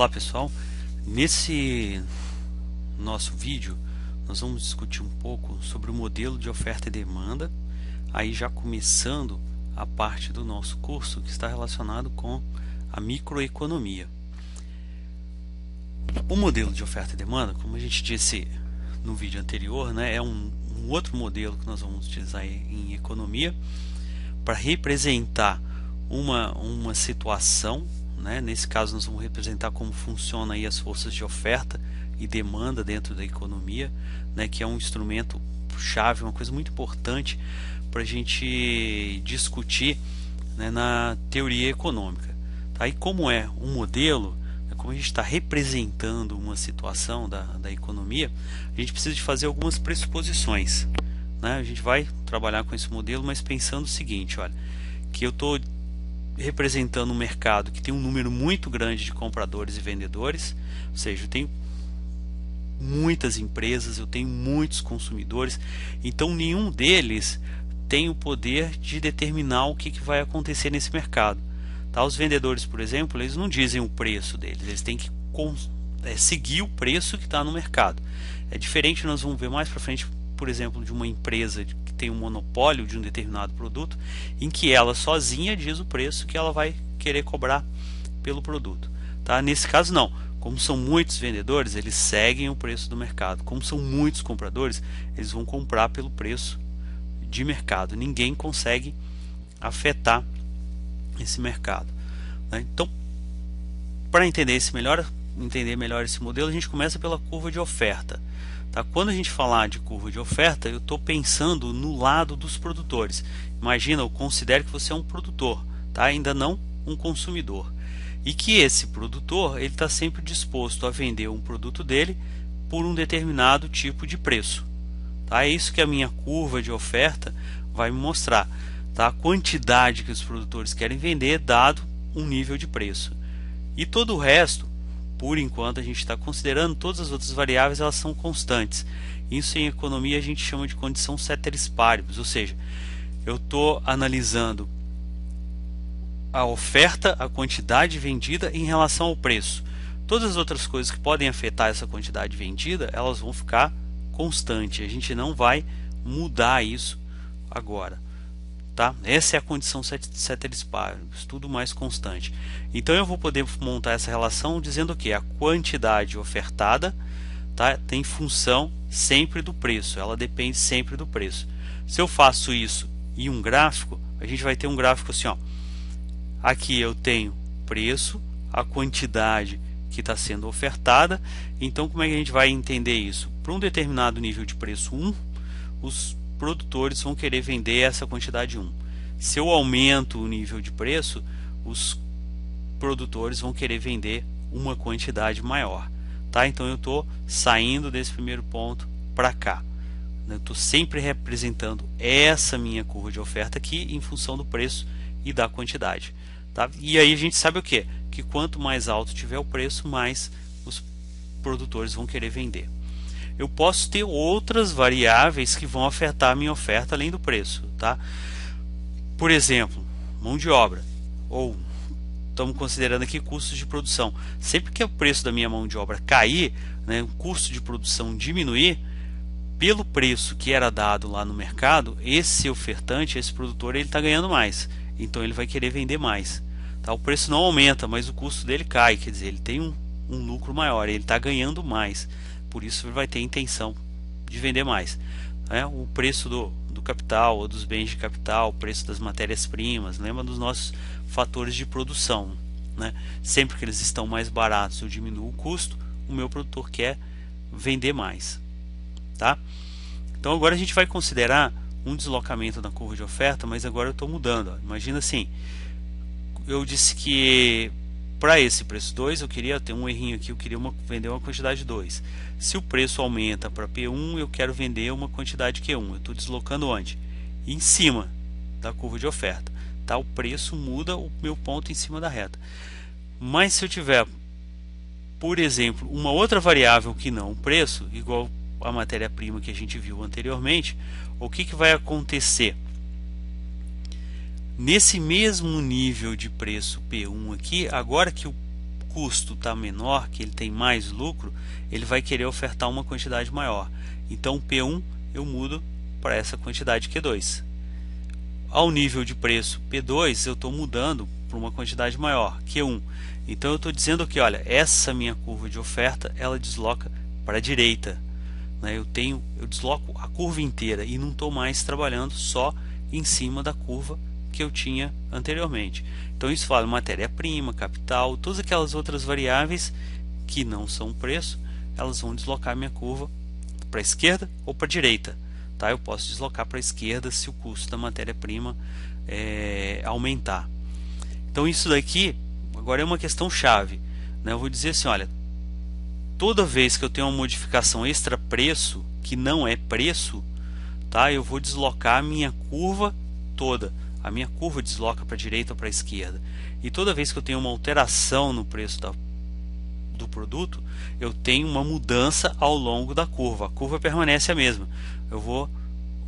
Olá pessoal, nesse nosso vídeo nós vamos discutir um pouco sobre o modelo de oferta e demanda, aí já começando a parte do nosso curso que está relacionado com a microeconomia. O modelo de oferta e demanda, como a gente disse no vídeo anterior, né, é um outro modelo que nós vamos utilizar em economia para representar uma situação. Nesse caso nós vamos representar como funciona aí as forças de oferta e demanda dentro da economia, que é um instrumento chave, uma coisa muito importante para a gente discutir, na teoria econômica. Tá? E como é um modelo, como a gente está representando uma situação da economia, a gente precisa de fazer algumas pressuposições. A gente vai trabalhar com esse modelo, mas pensando o seguinte, olha, que eu estou representando um mercado que tem um número muito grande de compradores e vendedores, ou seja, eu tenho muitas empresas, eu tenho muitos consumidores, então nenhum deles tem o poder de determinar o que vai acontecer nesse mercado. Tá? Os vendedores, por exemplo, eles não dizem o preço deles, eles têm que seguir o preço que está no mercado. É diferente, nós vamos ver mais para frente, por exemplo, de uma empresa que tem um monopólio de um determinado produto, em que ela sozinha diz o preço que ela vai querer cobrar pelo produto. Tá? Nesse caso não, como são muitos vendedores, eles seguem o preço do mercado. Como são muitos compradores, eles vão comprar pelo preço de mercado. Ninguém consegue afetar esse mercado. Então, para entender melhor esse modelo, a gente começa pela curva de oferta. Tá? Quando a gente falar de curva de oferta, eu estou pensando no lado dos produtores. Imagina, eu considero que você é um produtor, tá? Ainda não um consumidor. E que esse produtor ele está sempre disposto a vender um produto dele por um determinado tipo de preço. Tá? É isso que a minha curva de oferta vai me mostrar. Tá? A quantidade que os produtores querem vender dado um nível de preço. E todo o resto, por enquanto, a gente está considerando todas as outras variáveis, elas são constantes. Isso em economia a gente chama de condição ceteris paribus, ou seja, eu estou analisando a oferta, a quantidade vendida em relação ao preço. Todas as outras coisas que podem afetar essa quantidade vendida, elas vão ficar constantes. A gente não vai mudar isso agora. Tá? Essa é a condição ceteris paribus, tudo mais constante. Então eu vou poder montar essa relação dizendo que a quantidade ofertada, tá, tem função sempre do preço, ela depende sempre do preço. Se eu faço isso em um gráfico, a gente vai ter um gráfico assim, ó. Aqui eu tenho preço, a quantidade que está sendo ofertada. Então como é que a gente vai entender isso? Para um determinado nível de preço 1, os produtores vão querer vender essa quantidade 1. Se eu aumento o nível de preço, os produtores vão querer vender uma quantidade maior. Tá? Então eu estou saindo desse primeiro ponto para cá. Eu estou sempre representando essa minha curva de oferta aqui em função do preço e da quantidade. Tá? E aí a gente sabe o quê? Que quanto mais alto tiver o preço, mais os produtores vão querer vender. Eu posso ter outras variáveis que vão afetar a minha oferta além do preço. Tá? Por exemplo, mão de obra, ou estamos considerando aqui custos de produção. Sempre que o preço da minha mão de obra cair, o custo de produção diminuir, pelo preço que era dado lá no mercado, esse ofertante, esse produtor, ele está ganhando mais. Então ele vai querer vender mais. Tá? O preço não aumenta, mas o custo dele cai, quer dizer, ele tem um lucro maior, ele está ganhando mais. Por isso ele vai ter intenção de vender mais. O preço do capital ou dos bens de capital, o preço das matérias-primas, lembra dos nossos fatores de produção. Sempre que eles estão mais baratos, eu diminuo o custo, o meu produtor quer vender mais. Tá? Então agora a gente vai considerar um deslocamento na curva de oferta, mas agora eu estou mudando. Imagina assim, eu disse que para esse preço 2 eu queria ter um errinho aqui, eu queria vender uma quantidade 2. Se o preço aumenta para P1, eu quero vender uma quantidade Q1. Eu estou deslocando onde? Em cima da curva de oferta. Tá? O preço muda o meu ponto em cima da reta. Mas se eu tiver, por exemplo, uma outra variável que não o preço, igual a matéria-prima que a gente viu anteriormente, o que vai acontecer? Nesse mesmo nível de preço P1 aqui, agora que custo está menor, que ele tem mais lucro, ele vai querer ofertar uma quantidade maior. Então P1 eu mudo para essa quantidade Q2. Ao nível de preço P2 eu estou mudando para uma quantidade maior, Q1. Então eu estou dizendo que, olha, essa minha curva de oferta ela desloca para a direita, né? Eu desloco a curva inteira e não estou mais trabalhando só em cima da curva que eu tinha anteriormente. Então isso fala matéria-prima, capital, todas aquelas outras variáveis que não são preço, elas vão deslocar minha curva para a esquerda ou para a direita. Tá? Eu posso deslocar para a esquerda se o custo da matéria-prima aumentar. Então isso daqui agora é uma questão chave, né? Eu vou dizer assim, olha, toda vez que eu tenho uma modificação extra preço, que não é preço, tá? Eu vou deslocar a minha curva toda. A minha curva desloca para a direita ou para a esquerda. E toda vez que eu tenho uma alteração no preço do produto, eu tenho uma mudança ao longo da curva. A curva permanece a mesma. Eu vou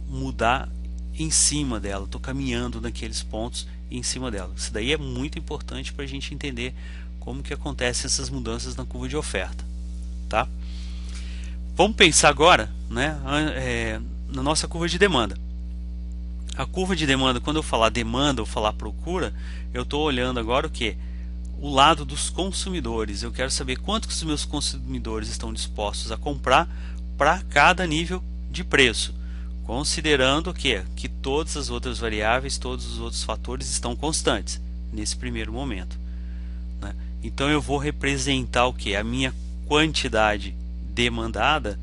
mudar em cima dela. Estou caminhando naqueles pontos em cima dela. Isso daí é muito importante para a gente entender como que acontecem essas mudanças na curva de oferta. Tá? Vamos pensar agora, né, na nossa curva de demanda. A curva de demanda, quando eu falar demanda ou falar procura, eu estou olhando agora o que? O lado dos consumidores. Eu quero saber quanto que os meus consumidores estão dispostos a comprar para cada nível de preço, considerando que todas as outras variáveis, todos os outros fatores estão constantes nesse primeiro momento, né? Então eu vou representar o que? A minha quantidade demandada,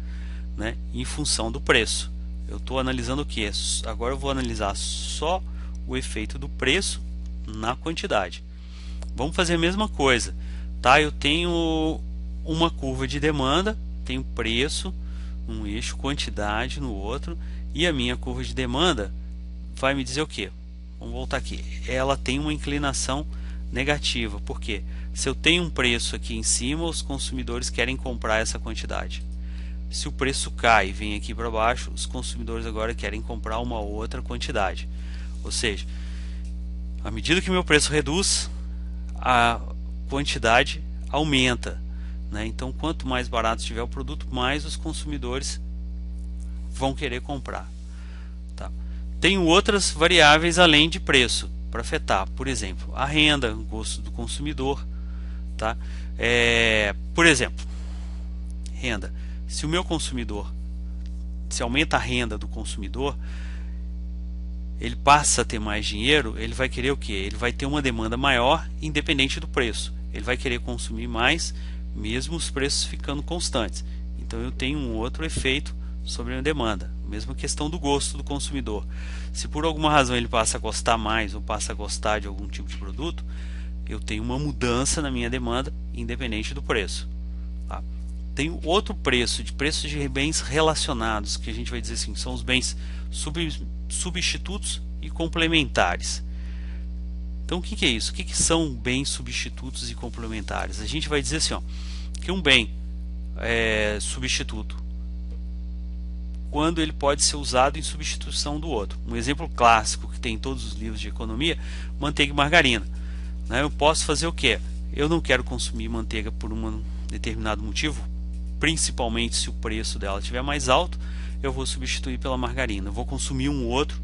né, em função do preço. Eu estou analisando o que? Agora eu vou analisar só o efeito do preço na quantidade. Vamos fazer a mesma coisa, tá? Eu tenho uma curva de demanda, tenho preço num eixo, quantidade no outro, e a minha curva de demanda vai me dizer o que? Vamos voltar aqui. Ela tem uma inclinação negativa. Por quê? Se eu tenho um preço aqui em cima, os consumidores querem comprar essa quantidade. Se o preço cai e vem aqui para baixo, os consumidores agora querem comprar uma outra quantidade. Ou seja, à medida que meu preço reduz, a quantidade aumenta, né? Então, quanto mais barato estiver o produto, mais os consumidores vão querer comprar. Tá? Tenho outras variáveis além de preço para afetar, por exemplo, a renda, o gosto do consumidor. Tá? Por exemplo, renda. Se o meu consumidor, se aumenta a renda do consumidor, ele passa a ter mais dinheiro, ele vai querer o quê? Ele vai ter uma demanda maior, independente do preço. Ele vai querer consumir mais, mesmo os preços ficando constantes. Então eu tenho um outro efeito sobre a demanda. Mesma questão do gosto do consumidor. Se por alguma razão ele passa a gostar mais ou passa a gostar de algum tipo de produto, eu tenho uma mudança na minha demanda, independente do preço. Tá? Tem outro preços de bens relacionados, que a gente vai dizer assim, são os bens substitutos e complementares. Então o que é isso? O que são bens substitutos e complementares? A gente vai dizer assim, ó, que um bem substituto, quando ele pode ser usado em substituição do outro. Um exemplo clássico que tem em todos os livros de economia, manteiga e margarina. Né? Eu posso fazer o quê? Eu não quero consumir manteiga por um determinado motivo, principalmente se o preço dela estiver mais alto, eu vou substituir pela margarina. Eu vou consumir um outro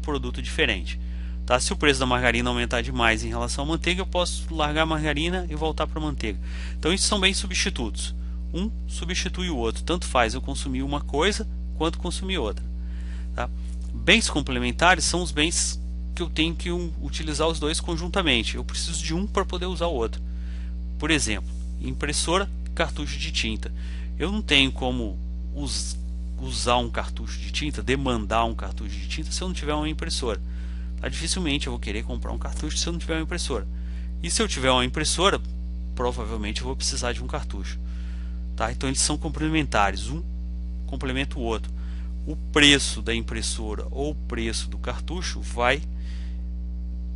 produto diferente. Tá? Se o preço da margarina aumentar demais em relação à manteiga, eu posso largar a margarina e voltar para a manteiga. Então isso são bens substitutos. Um substitui o outro. Tanto faz eu consumir uma coisa quanto consumir outra. Tá? Bens complementares são os bens que eu tenho que utilizar os dois conjuntamente. Eu preciso de um para poder usar o outro. Por exemplo, impressora, cartucho de tinta. Eu não tenho como usar um cartucho de tinta, demandar um cartucho de tinta se eu não tiver uma impressora. Tá? Dificilmente eu vou querer comprar um cartucho se eu não tiver uma impressora. E se eu tiver uma impressora, provavelmente eu vou precisar de um cartucho. Tá? Então eles são complementares, um complementa o outro. O preço da impressora ou o preço do cartucho vai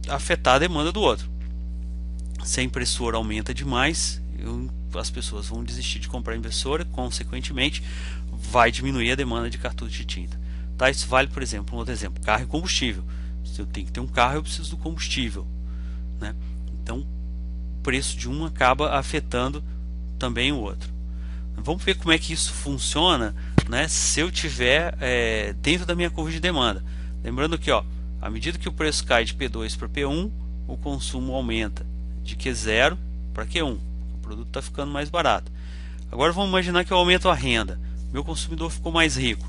afetar a demanda do outro. Se a impressora aumenta demais, as pessoas vão desistir de comprar a impressora, consequentemente vai diminuir a demanda de cartucho de tinta. Tá? Isso vale, por exemplo, um outro exemplo, carro e combustível. Se eu tenho que ter um carro, eu preciso do combustível, né? Então, preço de um acaba afetando também o outro. Vamos ver como é que isso funciona, né, se eu tiver dentro da minha curva de demanda. Lembrando que, ó, à medida que o preço cai de P2 para P1, o consumo aumenta de Q0 para Q1. O produto está ficando mais barato. Agora vamos imaginar que eu aumento a renda. Meu consumidor ficou mais rico,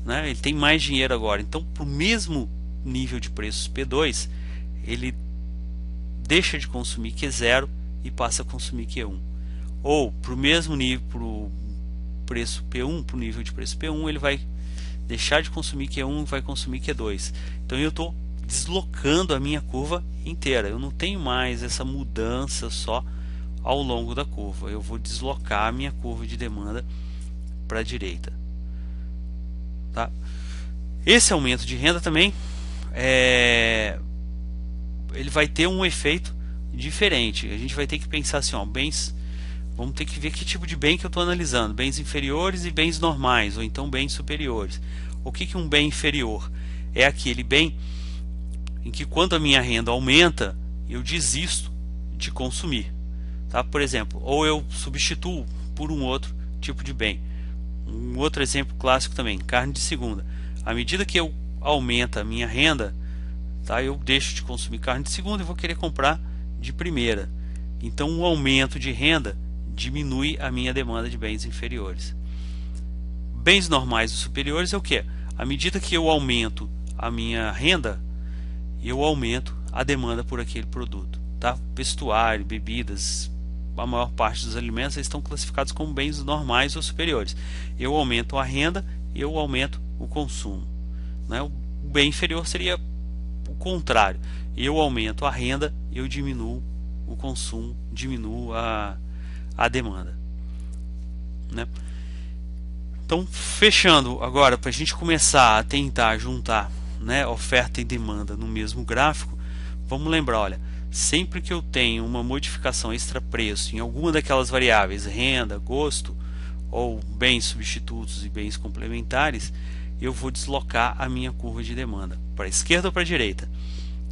né? Ele tem mais dinheiro agora. Então, para o mesmo nível de preços P2, ele deixa de consumir Q0 e passa a consumir Q1. Ou para o mesmo nível, para o preço P1, para o nível de preço P1, ele vai deixar de consumir Q1 e vai consumir Q2. Então eu estou deslocando a minha curva inteira. Eu não tenho mais essa mudança só ao longo da curva. Eu vou deslocar a minha curva de demanda para a direita. Tá? Esse aumento de renda também ele vai ter um efeito diferente. A gente vai ter que pensar assim, ó, bens, vamos ter que ver que tipo de bem que eu estou analisando, bens inferiores e bens normais, ou então bens superiores. O que é um bem inferior? É aquele bem em que quando a minha renda aumenta, eu desisto de consumir. Tá? Por exemplo, ou eu substituo por um outro tipo de bem. Um outro exemplo clássico também, carne de segunda. À medida que eu aumento a minha renda, tá, eu deixo de consumir carne de segunda e vou querer comprar de primeira. Então o aumento de renda diminui a minha demanda de bens inferiores. Bens normais e superiores é o que? À medida que eu aumento a minha renda, eu aumento a demanda por aquele produto. Tá? Vestuário, bebidas, a maior parte dos alimentos estão classificados como bens normais ou superiores. Eu aumento a renda, eu aumento o consumo. Né? O bem inferior seria o contrário. Eu aumento a renda, eu diminuo o consumo, diminuo a demanda. Né? Então, fechando agora, para a gente começar a tentar juntar, né, oferta e demanda no mesmo gráfico, vamos lembrar, olha, sempre que eu tenho uma modificação extra-preço em alguma daquelas variáveis, renda, gosto, ou bens substitutos e bens complementares, eu vou deslocar a minha curva de demanda para a esquerda ou para a direita.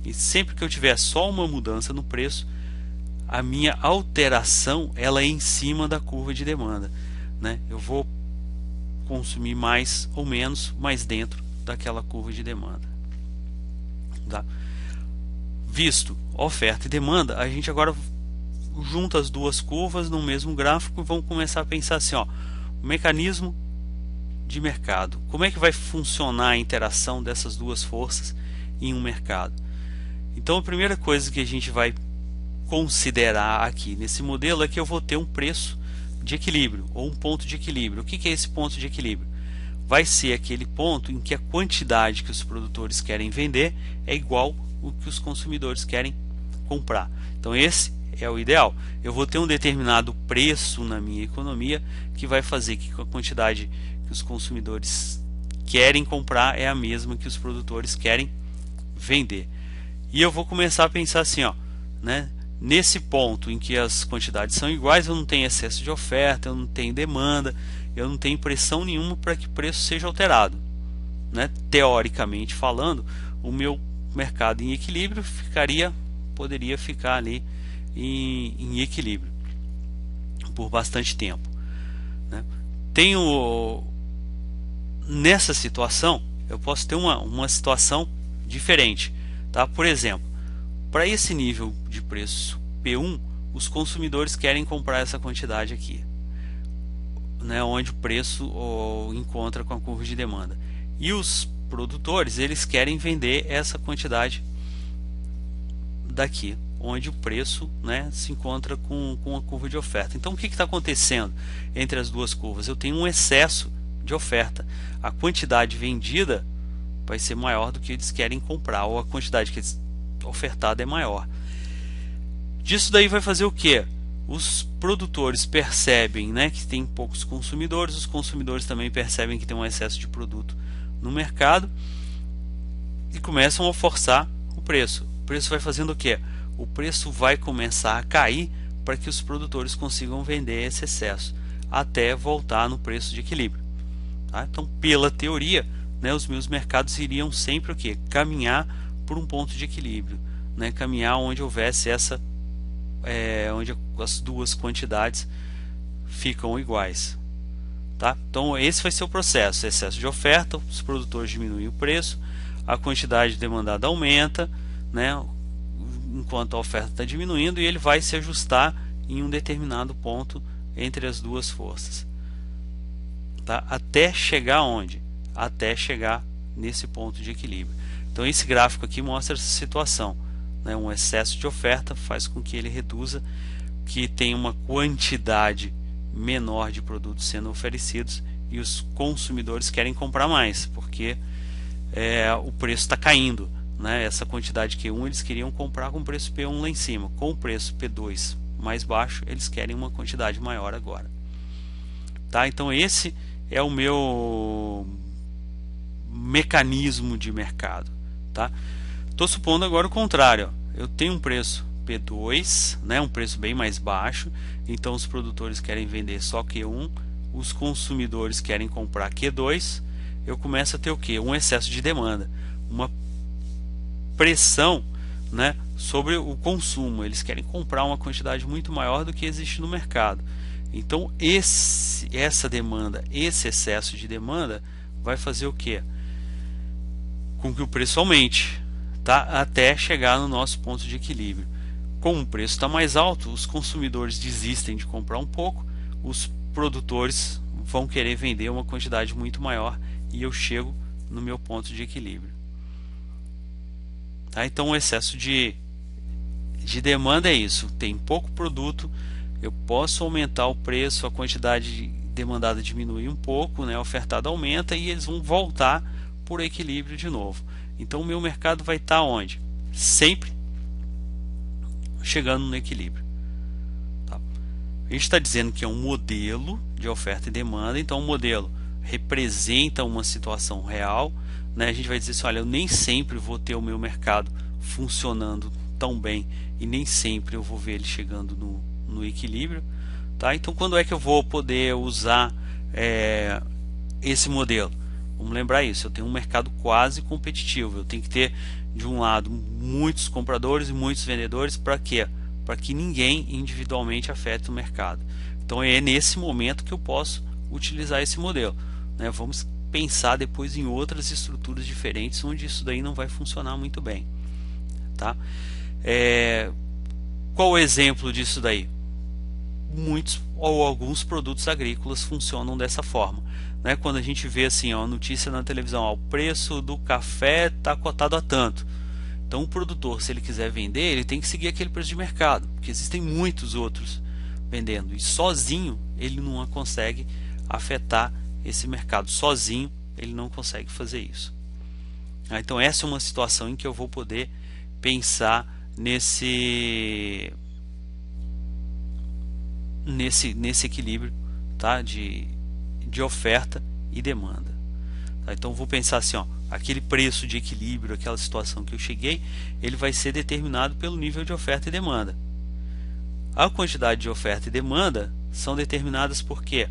E sempre que eu tiver só uma mudança no preço, a minha alteração ela é em cima da curva de demanda. Né? Eu vou consumir mais ou menos, mas dentro daquela curva de demanda. Tá? Visto oferta e demanda, a gente agora junta as duas curvas no mesmo gráfico e vamos começar a pensar assim, ó, o mecanismo de mercado. Como é que vai funcionar a interação dessas duas forças em um mercado? Então a primeira coisa que a gente vai considerar aqui nesse modelo é que eu vou ter um preço de equilíbrio ou um ponto de equilíbrio. O que é esse ponto de equilíbrio? Vai ser aquele ponto em que a quantidade que os produtores querem vender é igual ao que os consumidores querem comprar. Então esse é o ideal. Eu vou ter um determinado preço na minha economia que vai fazer que a quantidade que os consumidores querem comprar é a mesma que os produtores querem vender. E eu vou começar a pensar assim, ó, né? Nesse ponto em que as quantidades são iguais, eu não tenho excesso de oferta, eu não tenho demanda, eu não tenho pressão nenhuma para que o preço seja alterado. Né? Teoricamente falando, o meu mercado em equilíbrio poderia ficar ali em equilíbrio por bastante tempo. Né? Nessa situação, eu posso ter uma situação diferente. Tá? Por exemplo, para esse nível de preço P1, os consumidores querem comprar essa quantidade aqui, né, onde o preço encontra com a curva de demanda. E os produtores, eles querem vender essa quantidade daqui, onde o preço, né, se encontra com a curva de oferta. Então o que está acontecendo entre as duas curvas? Eu tenho um excesso de oferta. A quantidade vendida vai ser maior do que eles querem comprar, ou a quantidade que eles ofertada é maior. Disso daí vai fazer o que? Os produtores percebem, né, que tem poucos consumidores, os consumidores também percebem que tem um excesso de produto no mercado e começam a forçar o preço. O preço vai fazendo o que? O preço vai começar a cair para que os produtores consigam vender esse excesso até voltar no preço de equilíbrio. Tá? Então, pela teoria, né, os meus mercados iriam sempre o que? Caminhar por um ponto de equilíbrio, né? Caminhar onde houvesse essa onde as duas quantidades ficam iguais. Tá? Então esse vai ser o processo: excesso de oferta, os produtores diminuem o preço, a quantidade demandada aumenta, né, enquanto a oferta está diminuindo, e ele vai se ajustar em um determinado ponto entre as duas forças, tá? Até chegar onde? Até chegar nesse ponto de equilíbrio. Então esse gráfico aqui mostra essa situação, né? Um excesso de oferta faz com que ele reduza, que tenha uma quantidade menor de produtos sendo oferecidos e os consumidores querem comprar mais, porque o preço está caindo, né? Essa quantidade Q1 eles queriam comprar com o preço P1 lá em cima, com o preço P2 mais baixo eles querem uma quantidade maior agora, tá? Então esse é o meu mecanismo de mercado, tá? Estou supondo agora o contrário, ó. Eu tenho um preço P2, né, um preço bem mais baixo, então os produtores querem vender só Q1, os consumidores querem comprar Q2, eu começo a ter o que? Um excesso de demanda, uma pressão, né, sobre o consumo, eles querem comprar uma quantidade muito maior do que existe no mercado. Então essa demanda, esse excesso de demanda vai fazer o que? Com que o preço aumente, tá? Até chegar no nosso ponto de equilíbrio. Como o preço está mais alto, os consumidores desistem de comprar um pouco, os produtores vão querer vender uma quantidade muito maior e eu chego no meu ponto de equilíbrio. Tá? Então o excesso de demanda é isso, tem pouco produto, eu posso aumentar o preço, a quantidade demandada diminui um pouco, né? A ofertada aumenta e eles vão voltar por equilíbrio de novo. Então o meu mercado vai estar onde? Sempre chegando no equilíbrio. Tá? A gente está dizendo que é um modelo de oferta e demanda, então o modelo representa uma situação real, né? A gente vai dizer assim, olha, eu nem sempre vou ter o meu mercado funcionando tão bem e nem sempre eu vou ver ele chegando no equilíbrio, tá? Então quando é que eu vou poder usar esse modelo? Vamos lembrar isso, eu tenho um mercado quase competitivo, eu tenho que ter de um lado muitos compradores e muitos vendedores, para quê? Para que ninguém individualmente afete o mercado. Então é nesse momento que eu posso utilizar esse modelo, né? Vamos pensar depois em outras estruturas diferentes onde isso daí não vai funcionar muito bem, tá? Qual o exemplo disso daí? Muitos ou alguns produtos agrícolas funcionam dessa forma, né? Quando a gente vê assim, ó, a notícia na televisão, ó, o preço do café está cotado a tanto, então o produtor, se ele quiser vender, ele tem que seguir aquele preço de mercado, porque existem muitos outros vendendo e sozinho ele não consegue afetar esse mercado, sozinho ele não consegue fazer isso. Então essa é uma situação em que eu vou poder pensar nesse equilíbrio, tá? de oferta e demanda, tá? Então vou pensar assim, ó, aquele preço de equilíbrio, aquela situação que eu cheguei, ele vai ser determinado pelo nível de oferta e demanda. A quantidade de oferta e demanda são determinadas por quê?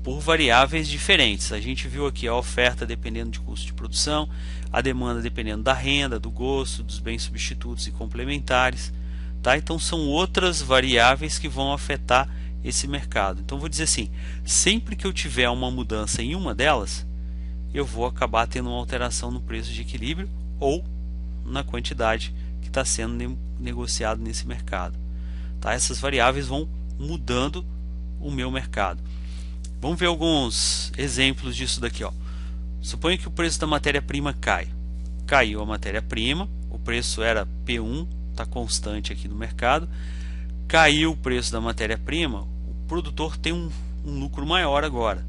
Por variáveis diferentes. A gente viu aqui a oferta dependendo de custo de produção, a demanda dependendo da renda, do gosto, dos bens substitutos e complementares, tá? Então são outras variáveis que vão afetar esse mercado. Então vou dizer assim, sempre que eu tiver uma mudança em uma delas, eu vou acabar tendo uma alteração no preço de equilíbrio ou na quantidade que está sendo negociado nesse mercado, tá? Essas variáveis vão mudando o meu mercado. Vamos ver alguns exemplos disso daqui, ó. Suponha que o preço da matéria-prima cai. Caiu a matéria-prima, o preço era P1, está constante aqui no mercado. Caiu o preço da matéria-prima, o produtor tem um lucro maior agora,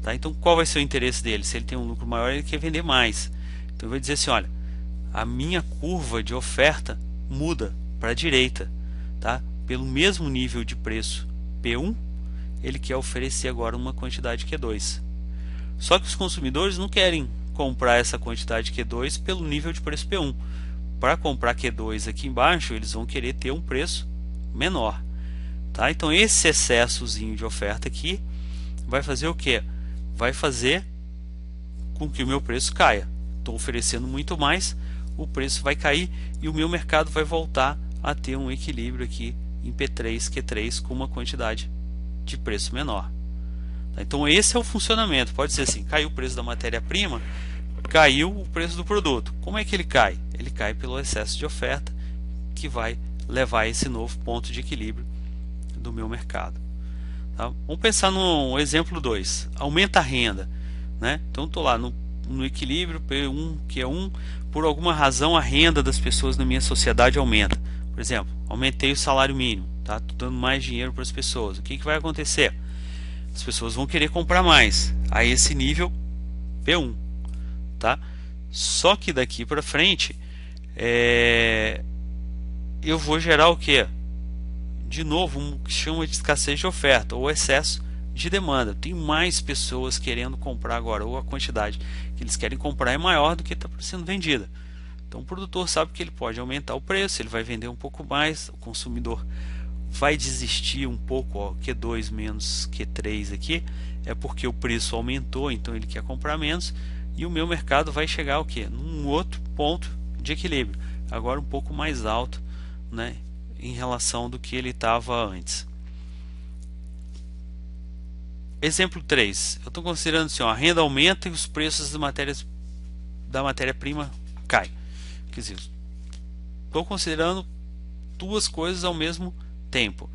tá? Então qual vai ser o interesse dele? Se ele tem um lucro maior, ele quer vender mais. Então eu vou dizer assim, olha, a minha curva de oferta muda para a direita, tá? Pelo mesmo nível de preço P1, ele quer oferecer agora uma quantidade Q2. Só que os consumidores não querem comprar essa quantidade Q2 pelo nível de preço P1. Para comprar Q2 aqui embaixo, eles vão querer ter um preço menor, tá? Então esse excessozinho de oferta aqui vai fazer o que? Vai fazer com que o meu preço caia. Estou oferecendo muito mais, o preço vai cair e o meu mercado vai voltar a ter um equilíbrio aqui em P3, Q3 com uma quantidade de preço menor. Então esse é o funcionamento. Pode ser assim: caiu o preço da matéria-prima, caiu o preço do produto. Como é que ele cai? Ele cai pelo excesso de oferta, que vai levar a esse novo ponto de equilíbrio do meu mercado. Tá? Vamos pensar no exemplo 2. Aumenta a renda, né? Então estou lá no equilíbrio P1, Q1, por alguma razão a renda das pessoas na minha sociedade aumenta. Por exemplo, aumentei o salário mínimo, tá? Estou dando mais dinheiro para as pessoas. O que vai acontecer? As pessoas vão querer comprar mais a esse nível P1, tá? Só que daqui para frente eu vou gerar o que? De novo, um que chama de escassez de oferta ou excesso de demanda. Tem mais pessoas querendo comprar agora, ou a quantidade que eles querem comprar é maior do que está sendo vendida. Então o produtor sabe que ele pode aumentar o preço, ele vai vender um pouco mais, o consumidor vai desistir um pouco. Ó, Q2 menos Q3 aqui é porque o preço aumentou, então ele quer comprar menos, e o meu mercado vai chegar ao que? Num outro ponto de equilíbrio, agora um pouco mais alto, né, em relação do que ele estava antes. Exemplo 3, eu estou considerando assim: ó, a renda aumenta e os preços da matéria-prima caem. Quer dizer, estou considerando duas coisas ao mesmo tempo,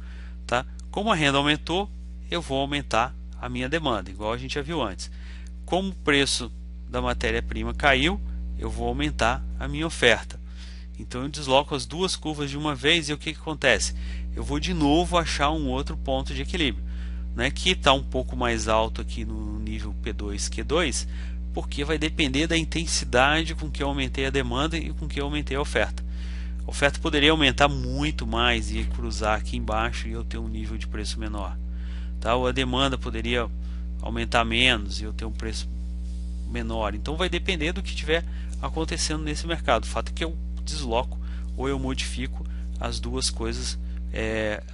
tá? Como a renda aumentou, eu vou aumentar a minha demanda, igual a gente já viu antes. Como o preço da matéria-prima caiu, eu vou aumentar a minha oferta. Então eu desloco as duas curvas de uma vez, e o que acontece? Eu vou de novo achar um outro ponto de equilíbrio, né, que está um pouco mais alto aqui no nível P2, Q2, porque vai depender da intensidade com que eu aumentei a demanda e com que eu aumentei a oferta. A oferta poderia aumentar muito mais e cruzar aqui embaixo e eu ter um nível de preço menor, tá? Ou a demanda poderia aumentar menos e eu ter um preço menor. Então vai depender do que estiver acontecendo nesse mercado. O fato é que eu desloco ou eu modifico as duas coisas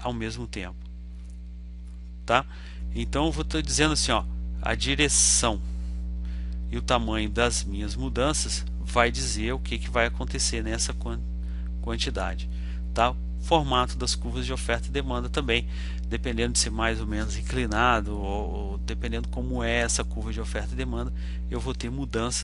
ao mesmo tempo, tá? Então eu vou estar dizendo assim, ó, a direção e o tamanho das minhas mudanças vai dizer o que vai acontecer nessa quantidade, tá? Formato das curvas de oferta e demanda também, dependendo de ser mais ou menos inclinado, ou dependendo como é essa curva de oferta e demanda, eu vou ter mudança